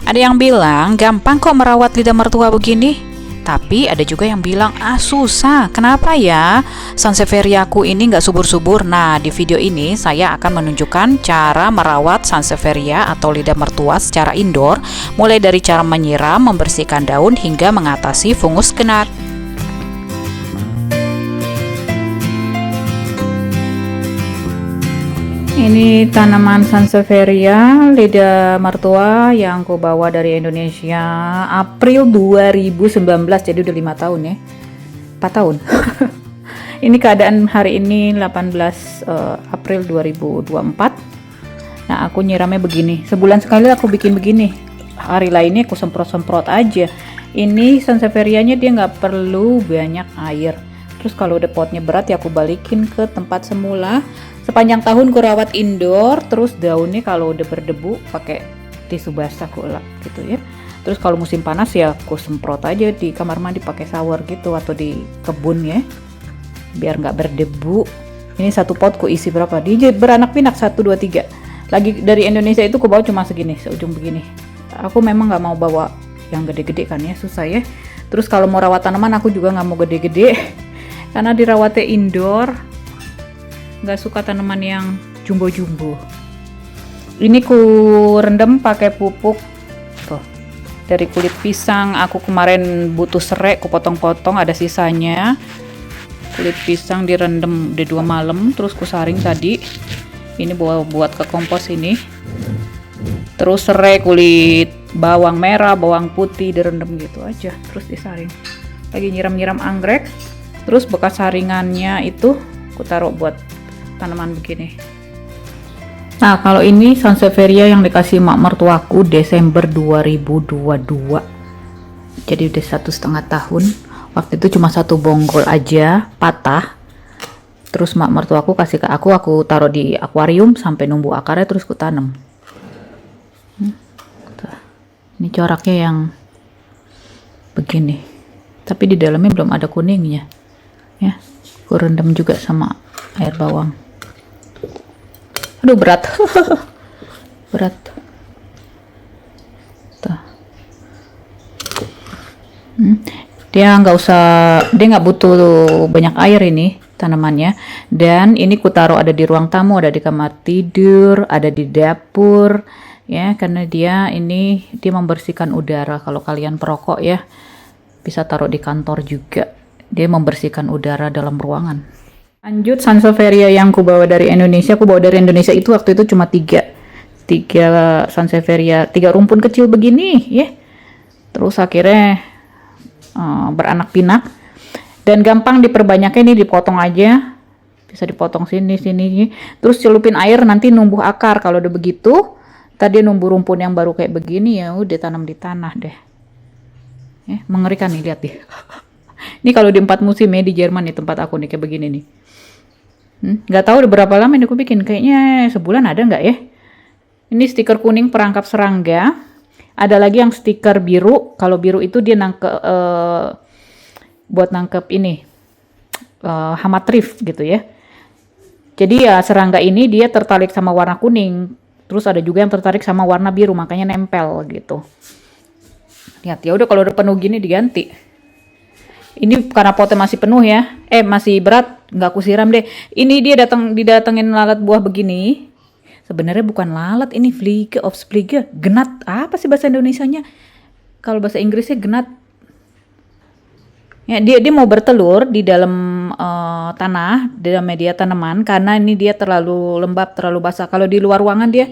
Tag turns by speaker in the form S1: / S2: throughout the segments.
S1: Ada yang bilang gampang kok merawat lidah mertua begini, tapi ada juga yang bilang susah. Kenapa ya Sansevieria-ku ini nggak subur-subur? Nah, di video ini saya akan menunjukkan cara merawat Sansevieria atau lidah mertua secara indoor, mulai dari cara menyiram, membersihkan daun, hingga mengatasi fungus genat. Ini tanaman Sansevieria lidah mertua yang ku bawa dari Indonesia April 2019, jadi udah 5 tahun ya, 4 tahun. Ini keadaan hari ini 18 April 2024. Nah, aku nyiramnya begini, sebulan sekali aku bikin begini, hari lainnya aku semprot-semprot aja. Ini Sansevierianya dia nggak perlu banyak air. Terus kalau udah potnya berat ya aku balikin ke tempat semula. Sepanjang tahun ku rawat indoor, terus daunnya kalau udah berdebu pakai tisu basah ku lap gitu ya. Terus kalau musim panas ya aku semprot aja di kamar mandi pakai shower gitu atau di kebun ya, biar nggak berdebu. Ini satu pot ku isi berapa? Dia beranak pinak 1, 2, 3. Lagi dari Indonesia itu ku bawa cuma segini, seujung begini. Aku memang nggak mau bawa yang gede-gede kan ya, susah ya. Terus kalau mau rawat tanaman aku juga nggak mau gede-gede karena dirawatnya indoor. Nggak suka tanaman yang jumbo-jumbo. Ini ku rendam pakai pupuk tuh dari kulit pisang. Aku kemarin butuh serai, ku potong-potong ada sisanya. Kulit pisang direndam di 2 malam, terus ku saring tadi. Ini buat ke kompos ini. Terus serai, kulit bawang merah, bawang putih direndam gitu aja, terus disaring. Lagi nyiram-nyiram anggrek. Terus bekas saringannya itu ku taruh buat tanaman begini. Nah, kalau ini Sansevieria yang dikasih mak mertuaku Desember 2022, jadi udah 1,5 tahun. Waktu itu cuma 1 bonggol aja patah. Terus mak mertuaku kasih ke aku taruh di akuarium sampai numbuh akarnya, terus ku tanam. Ini coraknya yang begini, tapi di dalamnya belum ada kuningnya ya. Ku rendam juga sama air bawang. Aduh, berat. Berat. Tuh. Dia nggak butuh banyak air ini tanamannya. Dan ini ku taruh ada di ruang tamu, ada di kamar tidur, ada di dapur ya, karena dia membersihkan udara. Kalau kalian perokok ya, bisa taruh di kantor juga. Dia membersihkan udara dalam ruangan. Lanjut, Sansevieria yang ku bawa dari Indonesia. Itu waktu itu cuma 3 Sansevieria, 3 rumpun kecil begini ya. Terus akhirnya beranak pinak dan gampang diperbanyaknya. Ini dipotong aja, bisa dipotong sini. Terus celupin air, nanti numbuh akar. Kalau udah begitu, tadi numbuh rumpun yang baru kayak begini ya udah tanam di tanah deh. Ya, mengerikan nih, lihat deh. Ini kalau di 4 musim ya di Jerman nih tempat aku nih kayak begini nih. Nggak tahu udah berapa lama ini aku bikin, kayaknya sebulan ada nggak ya. Ini stiker kuning perangkap serangga. Ada lagi yang stiker biru. Kalau biru itu dia buat nangkep ini hama thrift gitu ya. Jadi ya serangga ini dia tertarik sama warna kuning. Terus ada juga yang tertarik sama warna biru, makanya nempel gitu. Lihat ya, udah kalau udah penuh gini diganti. Ini karena potnya masih penuh ya, masih berat, nggak aku siram deh. Ini dia didatengin lalat buah begini. Sebenarnya bukan lalat, ini Fliege of Fliege, genat. Apa sih bahasa Indonesianya? Kalau bahasa Inggrisnya genat. Ya, dia mau bertelur di dalam tanah, di dalam media tanaman, karena ini dia terlalu lembab, terlalu basah. Kalau di luar ruangan dia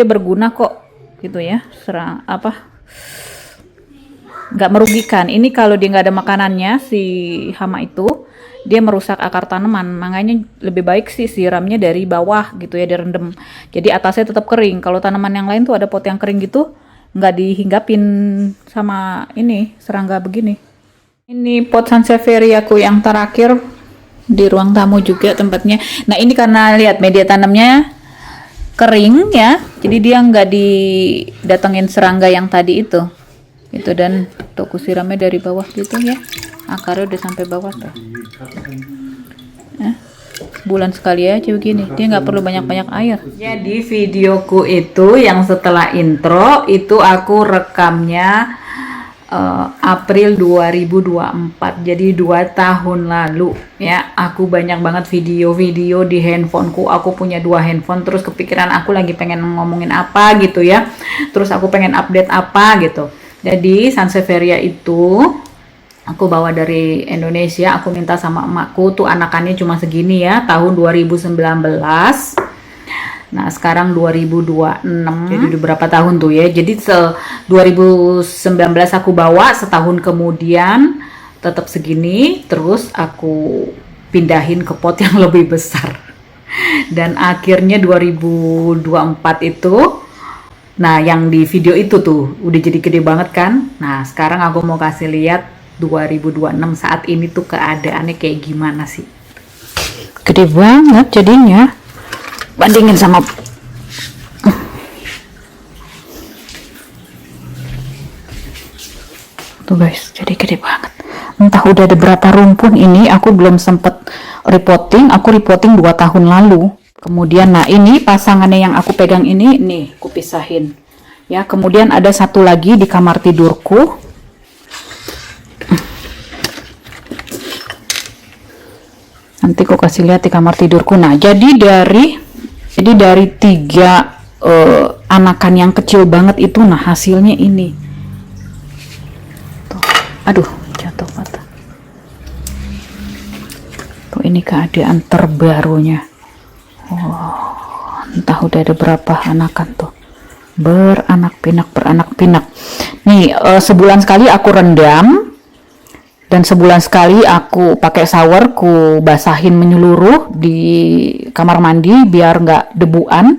S1: berguna kok, gitu ya. Nggak merugikan. Ini kalau dia nggak ada makanannya, si hama itu dia merusak akar tanaman, makanya lebih baik sih siramnya dari bawah gitu ya, direndam. Jadi atasnya tetap kering. Kalau tanaman yang lain tuh ada pot yang kering gitu, nggak dihinggapin sama ini serangga begini. Ini pot Sansevieriaku yang terakhir di ruang tamu juga tempatnya. Nah, ini karena lihat media tanamnya kering ya, jadi dia nggak didatengin serangga yang tadi itu. Dan tuh siramnya dari bawah gitu ya, akarnya udah sampai bawah tuh. bulan sekali aja begini, dia nggak perlu banyak-banyak air. Jadi videoku itu yang setelah intro itu aku rekamnya April 2024, jadi 2 tahun lalu ya. Aku banyak banget video-video di handphoneku, aku punya 2 handphone, terus kepikiran aku lagi pengen ngomongin apa gitu ya, terus aku pengen update apa gitu. Jadi Sansevieria itu aku bawa dari Indonesia, aku minta sama emakku tuh anakannya cuma segini ya, tahun 2019. Nah, sekarang 2026. Jadi udah berapa tahun tuh ya. Jadi 2019 aku bawa, setahun kemudian tetap segini, terus aku pindahin ke pot yang lebih besar. Dan akhirnya 2024 itu, nah yang di video itu tuh udah jadi gede banget kan. Nah, sekarang aku mau kasih lihat 2026 saat ini tuh keadaannya kayak gimana sih. Gede banget jadinya. Bandingin sama tuh guys, jadi gede banget. Entah udah ada berapa rumpun ini, aku belum sempet repotting. Aku repotting 2 tahun lalu. Kemudian nah ini pasangannya yang aku pegang ini, nih aku pisahin ya. Kemudian ada satu lagi di kamar tidurku. Nanti aku kasih lihat di kamar tidurku. Nah, jadi dari 3 anakan yang kecil banget itu, nah hasilnya ini tuh, aduh jatuh patah tuh. Ini keadaan terbarunya. Entah udah ada berapa anakan tuh, beranak pinak nih. Sebulan sekali aku rendam, dan sebulan sekali aku pakai shower, ku basahin menyeluruh di kamar mandi biar nggak debuan,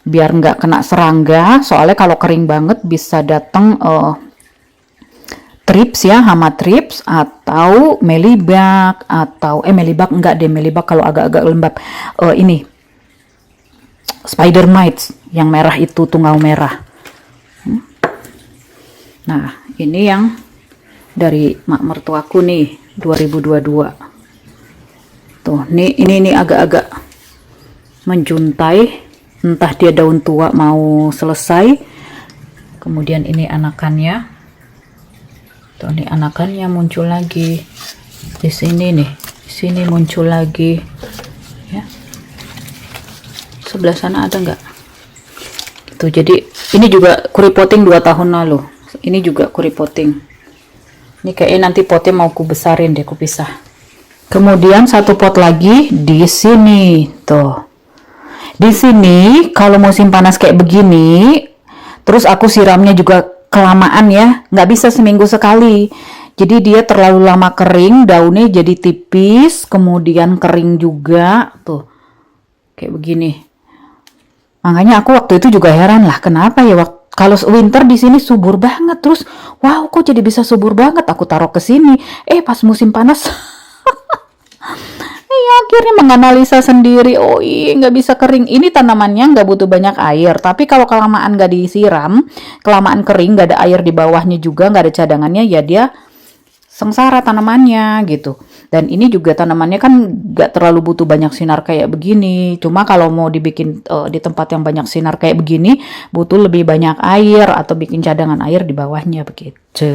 S1: biar nggak kena serangga. Soalnya kalau kering banget bisa datang trips ya, hama trips atau melibak, atau melibak enggak deh, melibak kalau agak-agak lembab. Ini spider mites yang merah itu, tungau merah. Nah, ini yang dari mak mertuaku nih 2022 tuh. Nih ini agak-agak menjuntai, entah dia daun tua mau selesai. Kemudian ini anakannya tuh, nih anakannya muncul lagi di sini nih, di sini muncul lagi ya. Sebelah sana ada nggak tuh. Jadi ini juga kuripotting 2 tahun lalu, ini juga kuripotting. Ini kayaknya nanti potnya mau ku besarin deh, ku pisah. Kemudian satu pot lagi di sini tuh. Di sini kalau musim panas kayak begini, terus aku siramnya juga kelamaan ya, nggak bisa seminggu sekali. Jadi dia terlalu lama kering, daunnya jadi tipis, kemudian kering juga tuh, kayak begini. Makanya aku waktu itu juga heran lah, kenapa ya kalau winter di sini subur banget, terus wow kok jadi bisa subur banget. Aku taruh ke sini, pas musim panas akhirnya menganalisa sendiri, oh iya nggak bisa kering. Ini tanamannya nggak butuh banyak air, tapi kalau kelamaan nggak disiram, kelamaan kering, nggak ada air di bawahnya juga, nggak ada cadangannya, ya dia sengsara tanamannya gitu. Dan ini juga tanamannya kan gak terlalu butuh banyak sinar kayak begini. Cuma kalau mau dibikin di tempat yang banyak sinar kayak begini, butuh lebih banyak air atau bikin cadangan air di bawahnya begitu.